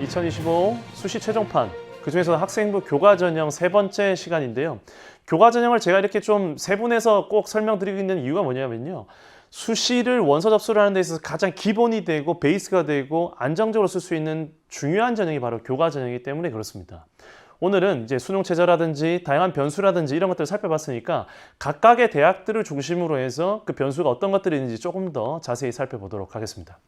2025 수시 최종판, 그중에서 학생부 교과 전형 세 번째 시간인데요. 교과 전형을 제가 이렇게 좀 세분해서 꼭 설명드리고 있는 이유가 뭐냐면요. 수시를 원서 접수를 하는 데 있어서 가장 기본이 되고 베이스가 되고 안정적으로 쓸 수 있는 중요한 전형이 바로 교과 전형이기 때문에 그렇습니다. 오늘은 이제 수능 최저라든지 다양한 변수라든지 이런 것들을 살펴봤으니까 각각의 대학들을 중심으로 해서 그 변수가 어떤 것들이 있는지 조금 더 자세히 살펴보도록 하겠습니다.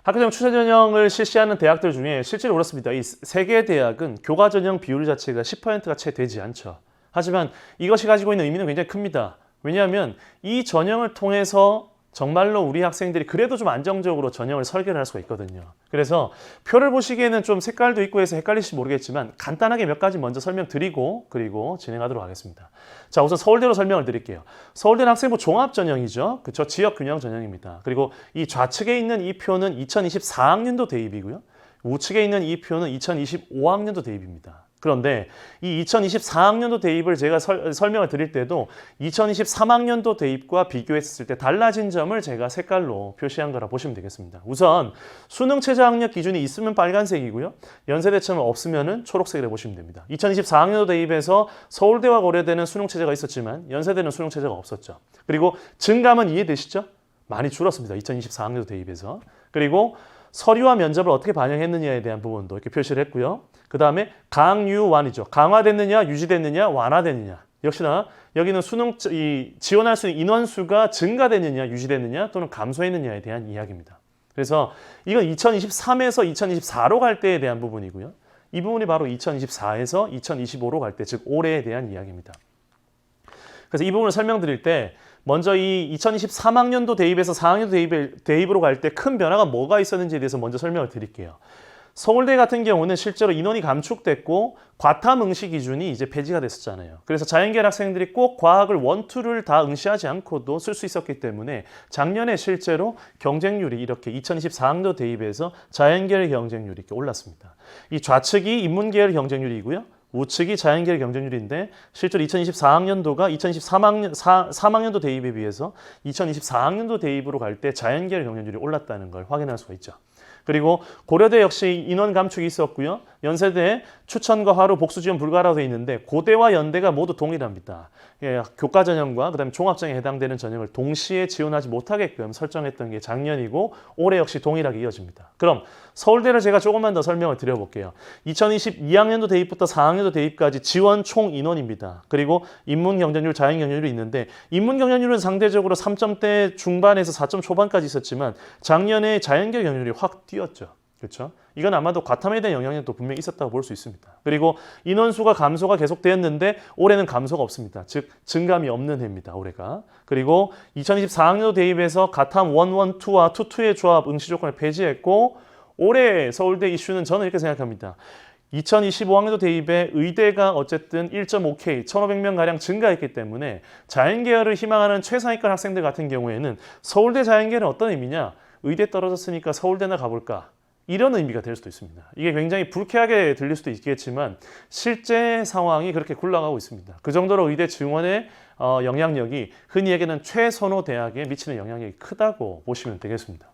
학교장 추천 전형을 실시하는 대학들 중에 실제로 그렇습니다. 이 세 개 대학은 교과 전형 비율 자체가 10%가 채 되지 않죠. 하지만 이것이 가지고 있는 의미는 굉장히 큽니다. 왜냐하면 이 전형을 통해서 정말로 우리 학생들이 그래도 좀 안정적으로 전형을 설계를 할 수가 있거든요. 그래서 표를 보시기에는 좀 색깔도 있고 해서 헷갈릴지 모르겠지만 간단하게 몇 가지 먼저 설명드리고 그리고 진행하도록 하겠습니다. 자, 우선 서울대로 설명을 드릴게요. 서울대는 학생부 종합 전형이죠. 그쵸? 지역 균형 전형입니다. 그리고 이 좌측에 있는 이 표는 2024학년도 대입이고요. 우측에 있는 이 표는 2025학년도 대입입니다. 그런데 이 2024학년도 대입을 제가 설명을 드릴 때도 2023학년도 대입과 비교했을 때 달라진 점을 제가 색깔로 표시한 거라 보시면 되겠습니다. 우선 수능 최저학력 기준이 있으면 빨간색이고요. 연세대처럼 없으면 초록색이라고 보시면 됩니다. 2024학년도 대입에서 서울대와 고려대는 수능 최저가 있었지만 연세대는 수능 최저가 없었죠. 그리고 증감은 이해되시죠? 많이 줄었습니다. 2024학년도 대입에서. 그리고 서류와 면접을 어떻게 반영했느냐에 대한 부분도 이렇게 표시를 했고요. 그 다음에 강유완이죠. 강화됐느냐, 유지됐느냐, 완화됐느냐. 역시나 여기는 수능 지원할 수 있는 인원수가 증가됐느냐, 유지됐느냐 또는 감소했느냐에 대한 이야기입니다. 그래서 이건 2023에서 2024로 갈 때에 대한 부분이고요. 이 부분이 바로 2024에서 2025로 갈 때, 즉 올해에 대한 이야기입니다. 그래서 이 부분을 설명드릴 때 먼저 이 2023학년도 대입에서 4학년도 대입으로 갈 때 큰 변화가 뭐가 있었는지에 대해서 먼저 설명을 드릴게요. 서울대 같은 경우는 실제로 인원이 감축됐고 과탐 응시 기준이 이제 폐지가 됐었잖아요. 그래서 자연계열 학생들이 꼭 과학을 원투를 다 응시하지 않고도 쓸 수 있었기 때문에 작년에 실제로 경쟁률이 이렇게 2024학년도 대입에서 자연계열 경쟁률이 이렇게 올랐습니다. 이 좌측이 인문계열 경쟁률이고요. 우측이 자연계열 경쟁률인데 실제로 2024학년도가 3학년도 대입에 비해서 2024학년도 대입으로 갈 때 자연계열 경쟁률이 올랐다는 걸 확인할 수가 있죠. 그리고 고려대 역시 인원 감축이 있었고요. 연세대 추천과 하루 복수 지원 불가라고 되어 있는데 고대와 연대가 모두 동일합니다. 예, 교과 전형과 그다음에 종합전형에 해당되는 전형을 동시에 지원하지 못하게끔 설정했던 게 작년이고 올해 역시 동일하게 이어집니다. 그럼 서울대를 제가 조금만 더 설명을 드려볼게요. 2022학년도 대입부터 4학년도 대입까지 지원 총 인원입니다. 그리고 인문 경쟁률, 자연 경쟁률이 있는데 인문 경쟁률은 상대적으로 3점대 중반에서 4점 초반까지 있었지만 작년에 자연 경쟁률이 확 뛰었죠. 그렇죠? 이건 아마도 과탐에 대한 영향력도 분명히 있었다고 볼 수 있습니다. 그리고 인원수가 감소가 계속되었는데 올해는 감소가 없습니다. 즉 증감이 없는 해입니다. 올해가. 그리고 2024학년도 대입에서 과탐 112와 22의 조합 응시 조건을 폐지했고 올해 서울대 이슈는 저는 이렇게 생각합니다. 2025학년도 대입에 의대가 어쨌든 1.5K, 1,500명가량 증가했기 때문에 자연계열을 희망하는 최상위권 학생들 같은 경우에는 서울대 자연계열은 어떤 의미냐? 의대 떨어졌으니까 서울대나 가볼까? 이런 의미가 될 수도 있습니다. 이게 굉장히 불쾌하게 들릴 수도 있겠지만 실제 상황이 그렇게 굴러가고 있습니다. 그 정도로 의대 증원의 영향력이 흔히 얘기하는 최선호 대학에 미치는 영향력이 크다고 보시면 되겠습니다.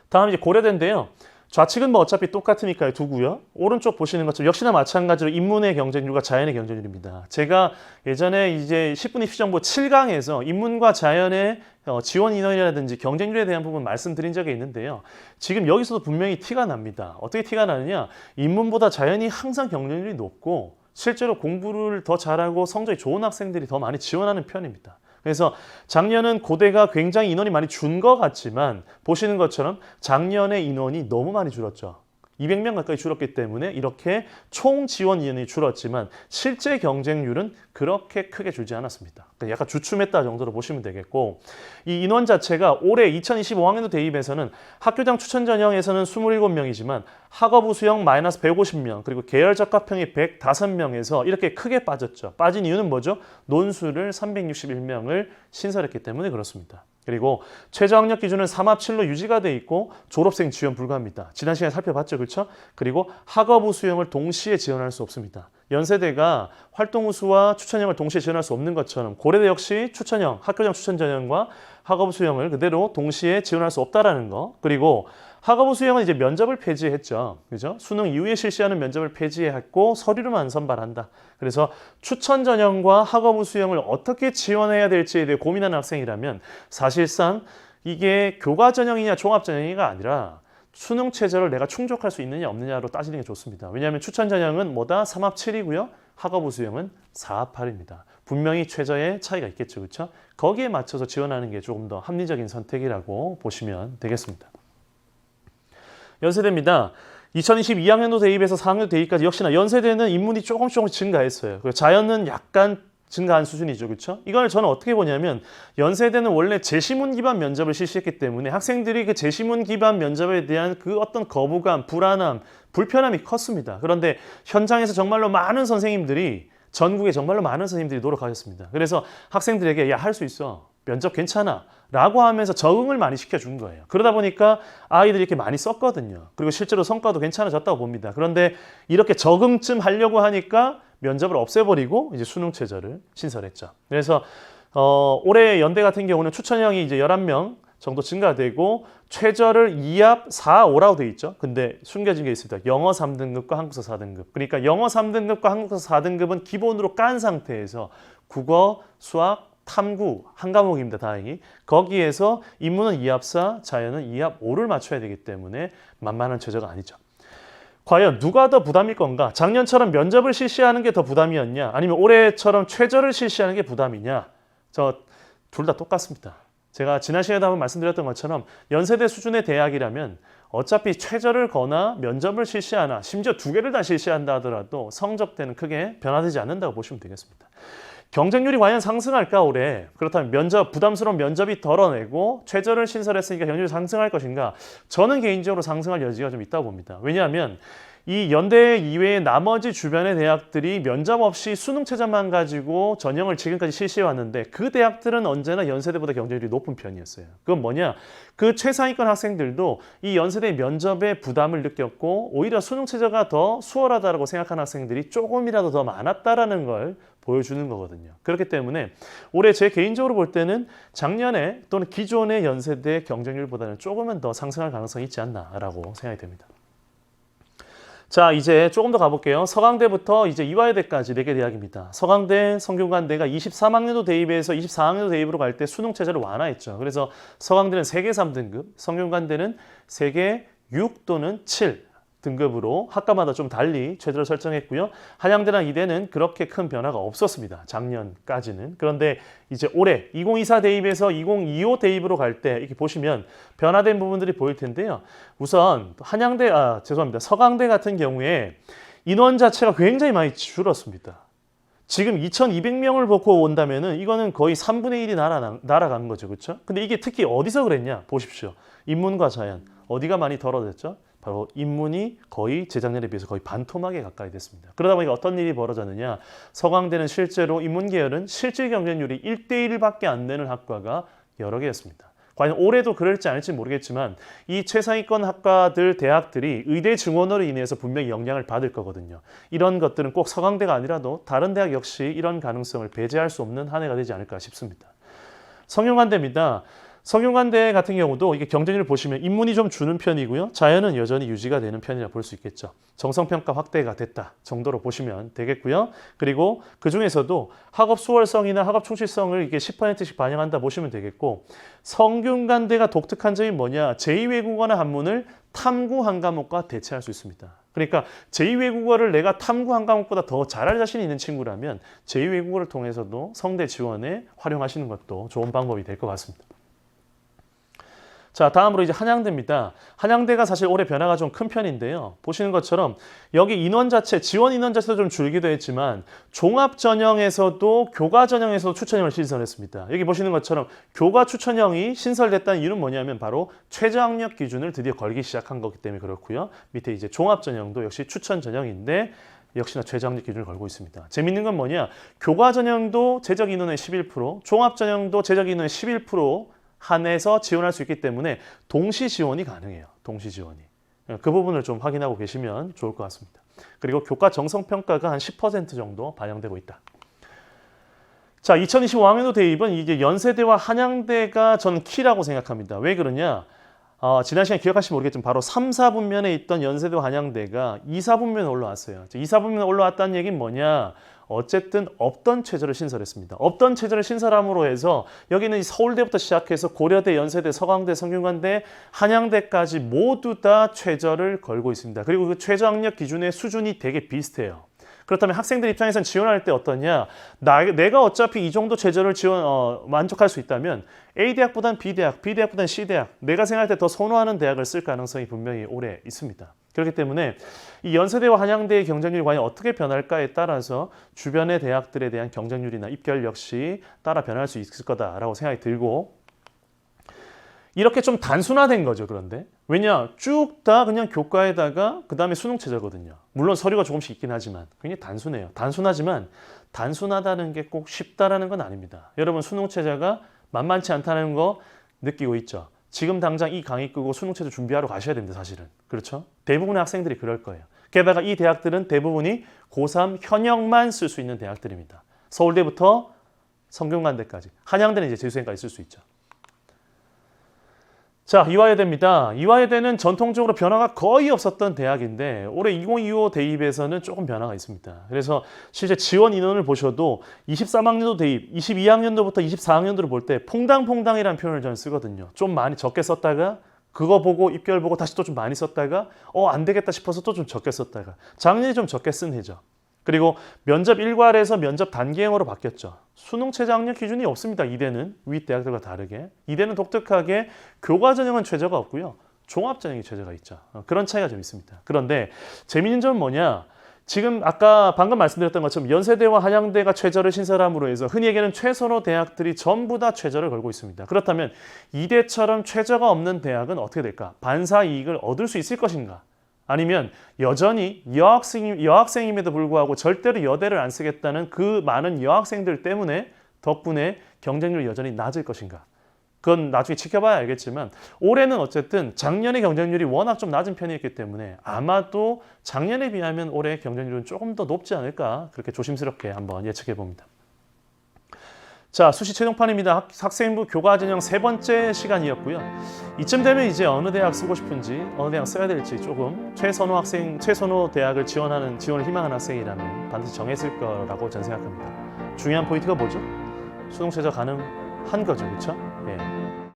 다음 이제 고려대인데요. 좌측은 뭐 어차피 똑같으니까 두고요. 오른쪽 보시는 것처럼 역시나 마찬가지로 인문의 경쟁률과 자연의 경쟁률입니다. 제가 예전에 이제 10분 입시 정보 7강에서 인문과 자연의 지원 인원이라든지 경쟁률에 대한 부분 말씀드린 적이 있는데요. 지금 여기서도 분명히 티가 납니다. 어떻게 티가 나느냐? 인문보다 자연이 항상 경쟁률이 높고 실제로 공부를 더 잘하고 성적이 좋은 학생들이 더 많이 지원하는 편입니다. 그래서 작년은 고대가 굉장히 인원이 많이 준 것 같지만 보시는 것처럼 작년에 인원이 너무 많이 줄었죠. 200명 가까이 줄었기 때문에 이렇게 총 지원 인원이 줄었지만 실제 경쟁률은 그렇게 크게 줄지 않았습니다. 약간 주춤했다 정도로 보시면 되겠고 이 인원 자체가 올해 2025학년도 대입에서는 학교장 추천 전형에서는 27명이지만 학업우 수형 마이너스 150명 그리고 계열 적합형이 105명에서 이렇게 크게 빠졌죠. 빠진 이유는 뭐죠? 논술을 361명을 신설했기 때문에 그렇습니다. 그리고 최저학력 기준은 3합7로 유지가 돼 있고 졸업생 지원 불가합니다. 지난 시간에 살펴봤죠, 그렇죠? 그리고 학업우 수형을 동시에 지원할 수 없습니다. 연세대가 활동우수와 추천형을 동시에 지원할 수 없는 것처럼 고려대 역시 추천형, 학교장 추천 전형과 학업우 수형을 그대로 동시에 지원할 수 없다라는 거. 그리고 학업부 수형은 이제 면접을 폐지했죠. 그죠? 수능 이후에 실시하는 면접을 폐지했고 서류로만 선발한다. 그래서 추천 전형과 학업부 수형을 어떻게 지원해야 될지에 대해 고민하는 학생이라면 사실상 이게 교과 전형이냐 종합 전형이가 아니라 수능 최저를 내가 충족할 수 있느냐 없느냐로 따지는 게 좋습니다. 왜냐하면 추천 전형은 뭐다? 3합 7이고요. 학업부 수형은 4합 8입니다. 분명히 최저의 차이가 있겠죠. 그렇죠? 거기에 맞춰서 지원하는 게 조금 더 합리적인 선택이라고 보시면 되겠습니다. 연세대입니다. 2022학년도 대입에서 4학년 대입까지 역시나 연세대는 인문이 조금씩 증가했어요. 자연은 약간 증가한 수준이죠. 그렇죠? 이걸 저는 어떻게 보냐면 연세대는 원래 제시문 기반 면접을 실시했기 때문에 학생들이 그 제시문 기반 면접에 대한 그 어떤 거부감, 불안함, 불편함이 컸습니다. 그런데 현장에서 정말로 많은 선생님들이 전국에 정말로 많은 선생님들이 노력하셨습니다. 그래서 학생들에게 야, 할 수 있어. 면접 괜찮아. 라고 하면서 적응을 많이 시켜준 거예요. 그러다 보니까 아이들이 이렇게 많이 썼거든요. 그리고 실제로 성과도 괜찮아졌다고 봅니다. 그런데 이렇게 적응쯤 하려고 하니까 면접을 없애버리고 이제 수능 최저를 신설했죠. 그래서 올해 연대 같은 경우는 추천형이 이제 11명 정도 증가되고 최저를 2합 4, 5라고 돼 있죠. 근데 숨겨진 게 있습니다. 영어 3등급과 한국사 4등급. 그러니까 영어 3등급과 한국사 4등급은 기본으로 깐 상태에서 국어, 수학, 탐구 한 과목입니다. 다행히. 거기에서 인문은 2합 4, 자연은 2합 5를 맞춰야 되기 때문에 만만한 최저가 아니죠. 과연 누가 더 부담일 건가? 작년처럼 면접을 실시하는 게 더 부담이었냐? 아니면 올해처럼 최저를 실시하는 게 부담이냐? 둘 다 똑같습니다. 제가 지난 시간에 한번 말씀드렸던 것처럼 연세대 수준의 대학이라면 어차피 최저를 거나 면접을 실시하나 심지어 두 개를 다 실시한다 하더라도 성적대는 크게 변화되지 않는다고 보시면 되겠습니다. 경쟁률이 과연 상승할까 올해? 그렇다면 부담스러운 면접이 덜어내고 최저를 신설했으니까 경쟁률이 상승할 것인가? 저는 개인적으로 상승할 여지가 좀 있다고 봅니다. 왜냐하면 이 연대 이외의 나머지 주변의 대학들이 면접 없이 수능 최저만 가지고 전형을 지금까지 실시해 왔는데 그 대학들은 언제나 연세대보다 경쟁률이 높은 편이었어요. 그건 뭐냐? 그 최상위권 학생들도 이 연세대 면접에 부담을 느꼈고 오히려 수능 최저가 더 수월하다고 생각하는 학생들이 조금이라도 더 많았다라는 걸 보여주는 거거든요. 그렇기 때문에 올해 제 개인적으로 볼 때는 작년에 또는 기존의 연세대 경쟁률보다는 조금은 더 상승할 가능성이 있지 않나라고 생각이 됩니다. 자, 이제 조금 더 가볼게요. 서강대부터 이제 이화여대까지 4개 대학입니다. 서강대, 성균관대가 23학년도 대입에서 24학년도 대입으로 갈 때 수능 체제를 완화했죠. 그래서 서강대는 3개 3등급, 성균관대는 3개 6 또는 7 등급으로 학과마다 좀 달리 최저를 설정했고요. 한양대랑 이대는 그렇게 큰 변화가 없었습니다. 작년까지는. 그런데 이제 올해 2024 대입에서 2025 대입으로 갈 때 이렇게 보시면 변화된 부분들이 보일 텐데요. 우선 서강대 같은 경우에 인원 자체가 굉장히 많이 줄었습니다. 지금 2,200명을 놓고 온다면은 이거는 거의 3분의 1이 날아가는 거죠. 그렇죠? 근데 이게 특히 어디서 그랬냐? 보십시오. 인문과 자연. 어디가 많이 덜어졌죠? 바로 인문이 거의 재작년에 비해서 거의 반토막에 가까이 됐습니다. 그러다 보니까 어떤 일이 벌어졌느냐. 서강대는 실제로 인문계열은 실질 경쟁률이 1대1밖에 안 되는 학과가 여러 개였습니다. 과연 올해도 그럴지 않을지 모르겠지만 이 최상위권 학과들, 대학들이 의대 증원으로 인해서 분명히 영향을 받을 거거든요. 이런 것들은 꼭 서강대가 아니라도 다른 대학 역시 이런 가능성을 배제할 수 없는 한 해가 되지 않을까 싶습니다. 성균관대입니다. 성균관대 같은 경우도 이게 경쟁률을 보시면 인문이 좀 주는 편이고요. 자연은 여전히 유지가 되는 편이라 볼 수 있겠죠. 정성평가 확대가 됐다 정도로 보시면 되겠고요. 그리고 그중에서도 학업 수월성이나 학업 충실성을 이게 10%씩 반영한다 보시면 되겠고 성균관대가 독특한 점이 뭐냐. 제2외국어나 한문을 탐구 한 과목과 대체할 수 있습니다. 그러니까 제2외국어를 내가 탐구 한 과목보다 더 잘할 자신이 있는 친구라면 제2외국어를 통해서도 성대 지원에 활용하시는 것도 좋은 방법이 될 것 같습니다. 자, 다음으로 이제 한양대입니다. 한양대가 사실 올해 변화가 좀 큰 편인데요. 보시는 것처럼 여기 인원 자체, 지원 인원 자체도 좀 줄기도 했지만 종합 전형에서도 교과 전형에서도 추천형을 신설했습니다. 여기 보시는 것처럼 교과 추천형이 신설됐다는 이유는 뭐냐면 바로 최저학력 기준을 드디어 걸기 시작한 거기 때문에 그렇고요. 밑에 이제 종합 전형도 역시 추천 전형인데 역시나 최저학력 기준을 걸고 있습니다. 재밌는 건 뭐냐? 교과 전형도 제적 인원의 11%, 종합 전형도 제적 인원의 11% 한해서 지원할 수 있기 때문에 동시 지원이 가능해요. 동시 지원이. 그 부분을 좀 확인하고 계시면 좋을 것 같습니다. 그리고 교과 정성평가가 한 10% 정도 반영되고 있다. 자, 2025학년도 대입은 이게 연세대와 한양대가 저는 키라고 생각합니다. 왜 그러냐? 지난 시간 기억하시면 모르겠지만 바로 3, 4분면에 있던 연세대 한양대가 2, 4분면에 올라왔어요. 2, 4분면에 올라왔다는 얘기는 뭐냐? 어쨌든 없던 최저를 신설했습니다. 없던 최저를 신설함으로 해서 여기는 서울대부터 시작해서 고려대, 연세대, 서강대, 성균관대, 한양대까지 모두 다 최저를 걸고 있습니다. 그리고 그 최저 학력 기준의 수준이 되게 비슷해요. 그렇다면 학생들 입장에서는 지원할 때 어떠냐? 내가 어차피 이 정도 최저를 만족할 수 있다면 A 대학보단 B 대학, B 대학보단 C 대학, 내가 생각할 때 더 선호하는 대학을 쓸 가능성이 분명히 오래 있습니다. 그렇기 때문에 이 연세대와 한양대의 경쟁률이 과연 어떻게 변할까에 따라서 주변의 대학들에 대한 경쟁률이나 입결 역시 따라 변할 수 있을 거다라고 생각이 들고, 이렇게 좀 단순화된 거죠. 그런데 왜냐, 쭉 다 그냥 교과에다가 그 다음에 수능 최저거든요. 물론 서류가 조금씩 있긴 하지만 굉장히 단순해요. 단순하지만 단순하다는 게 꼭 쉽다라는 건 아닙니다. 여러분 수능 최저가 만만치 않다는 거 느끼고 있죠. 지금 당장 이 강의 끄고 수능 최저 준비하러 가셔야 됩니다. 사실은. 그렇죠? 대부분의 학생들이 그럴 거예요. 게다가 이 대학들은 대부분이 고3 현역만 쓸 수 있는 대학들입니다. 서울대부터 성균관대까지. 한양대는 이제 재수생까지 쓸 수 있죠. 자, 이화여대입니다. 이화여대는 전통적으로 변화가 거의 없었던 대학인데 올해 2025 대입에서는 조금 변화가 있습니다. 그래서 실제 지원 인원을 보셔도 23학년도 대입, 22학년도부터 24학년도를 볼 때 퐁당퐁당이라는 표현을 저는 쓰거든요. 좀 많이 적게 썼다가 그거 보고 입결 보고 다시 또 좀 많이 썼다가 안 되겠다 싶어서 또 좀 적게 썼다가 작년에 좀 적게 쓴 해죠. 그리고 면접 일괄에서 면접 단계형으로 바뀌었죠. 수능 최저 학력 기준이 없습니다. 이대는 윗 대학들과 다르게. 이대는 독특하게 교과 전형은 최저가 없고요. 종합 전형이 최저가 있죠. 그런 차이가 좀 있습니다. 그런데 재미있는 점은 뭐냐? 지금 아까 방금 말씀드렸던 것처럼 연세대와 한양대가 최저를 신설함으로 해서 흔히 얘기하는 최선호 대학들이 전부 다 최저를 걸고 있습니다. 그렇다면 이대처럼 최저가 없는 대학은 어떻게 될까? 반사 이익을 얻을 수 있을 것인가? 아니면 여전히 여학생임에도 불구하고 절대로 여대를 안 쓰겠다는 그 많은 여학생들 때문에 덕분에 경쟁률이 여전히 낮을 것인가? 그건 나중에 지켜봐야 알겠지만 올해는 어쨌든 작년의 경쟁률이 워낙 좀 낮은 편이었기 때문에 아마도 작년에 비하면 올해 경쟁률은 조금 더 높지 않을까? 그렇게 조심스럽게 한번 예측해 봅니다. 자, 수시 최종판입니다. 학생부 교과 전형 세 번째 시간이었고요. 이쯤 되면 이제 어느 대학 쓰고 싶은지, 어느 대학 써야 될지 조금 최선호 대학을 지원을 희망하는 학생이라면 반드시 정했을 거라고 저는 생각합니다. 중요한 포인트가 뭐죠? 수능 최저 가능한 거죠, 그렇죠? 예.